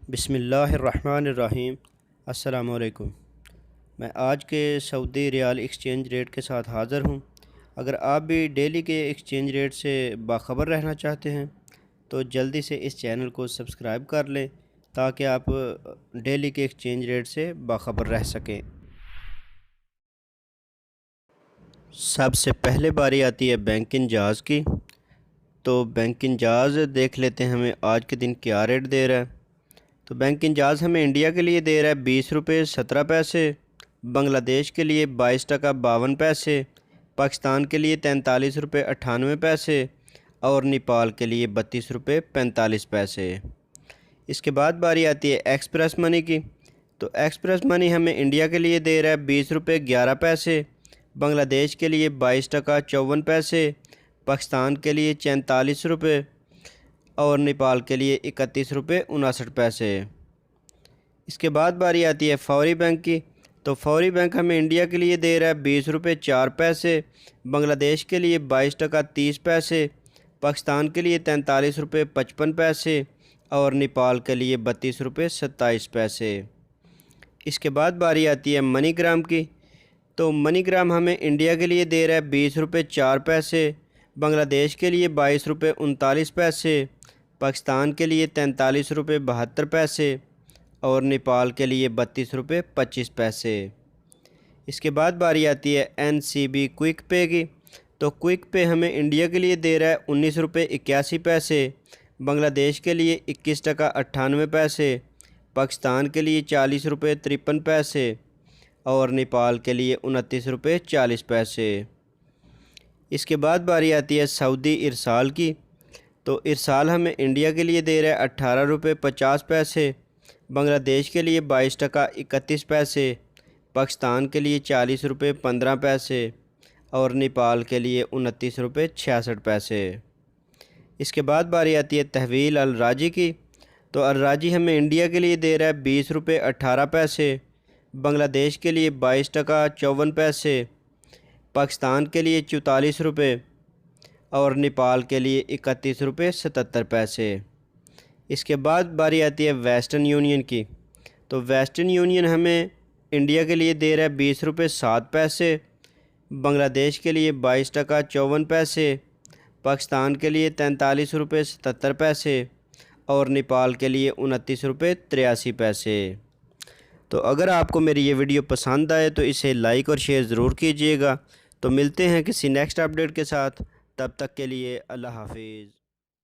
बिस्मिल्लाहिर्रहमानिर्रहीम। अस्सलामु अलैकुम। मैं आज के सऊदी रियाल एक्सचेंज रेट के साथ हाज़िर हूँ। अगर आप भी डेली के एक्सचेंज रेट से बाखबर रहना चाहते हैं तो जल्दी से इस चैनल को सब्सक्राइब कर लें ताकि आप डेली के एक्सचेंज रेट से बाखबर रह सकें। सबसे पहले बारी आती है बैंकिंग जहाज़ की। तो बैंकिंग जहाज़ देख लेते हैं हमें आज के दिन क्या रेट दे रहा है। तो बैंकिंग जहाज़ हमें इंडिया के लिए दे रहा है 20 रुपये 17 पैसे, बांग्लादेश के लिए 22 टका 52 पैसे, पाकिस्तान के लिए 43 रुपये 98 पैसे और नेपाल के लिए 32 रुपये 45 पैसे। इसके बाद बारी आती है एक्सप्रेस मनी की। तो एक्सप्रेस मनी हमें इंडिया के लिए दे रहा है 20 रुपये 11 पैसे, बांग्लादेश के लिए 22 टका 54 पैसे, पाकिस्तान के लिए 44 रुपये और नेपाल के लिए 31 रुपये 59 पैसे। इसके बाद बारी आती है फौरी बैंक की। तो फौरी बैंक हमें इंडिया के लिए दे रहा है 20 रुपये 4 पैसे, बांग्लादेश के लिए 22 टका 30 पैसे, पाकिस्तान के लिए 43 रुपये 55 पैसे और नेपाल के लिए 32 रुपये 27 पैसे। इसके बाद बारी आती है मनीग्राम की। तो मनीग्राम हमें इंडिया के लिए दे रहा है 20 रुपये 4 पैसे, बांग्लादेश के लिए 22 रुपये 39 पैसे, पाकिस्तान के लिए 43 रुपये 72 पैसे और नेपाल के लिए 32 रुपये 25 पैसे। इसके बाद बारी आती है NCB क्विक पे की। तो क्विक पे हमें इंडिया के लिए दे रहा है 19 रुपये 81 पैसे, बांग्लादेश के लिए 21 टका 98 पैसे, पाकिस्तान के लिए 40 रुपये 53 पैसे और नेपाल के लिए 29 रुपये 40 पैसे। इसके बाद बारी आती है सऊदी इरसाल की। तो इरसाल हमें इंडिया के लिए दे रहा है 18 रुपये 50 पैसे, बांग्लादेश के लिए 22 टका 31 पैसे, पाकिस्तान के लिए 40 रुपये 15 पैसे और नेपाल के लिए 29 रुपये 66 पैसे। इसके बाद बारी आती है तहवील अल राजी की। तो अल राजी हमें इंडिया के लिए दे रहा है 20 रुपये 18 पैसे, बांग्लादेश के लिए 22 टका 54 पैसे, पाकिस्तान के लिए 44 रुपये और नेपाल के लिए 31 रुपये 77 पैसे। इसके बाद बारी आती है वेस्टर्न यूनियन की। तो वेस्टर्न यूनियन हमें इंडिया के लिए दे रहा है 20 रुपये 7 पैसे, बांग्लादेश के लिए 22 टका 54 पैसे, पाकिस्तान के लिए 43 रुपये 77 पैसे और नेपाल के लिए 29 रुपये 83 पैसे। तो अगर आपको मेरी ये वीडियो पसंद आए तो इसे लाइक और शेयर ज़रूर कीजिएगा। तो मिलते हैं किसी नेक्स्ट अपडेट के साथ, तब तक के लिए अल्लाह हाफिज़।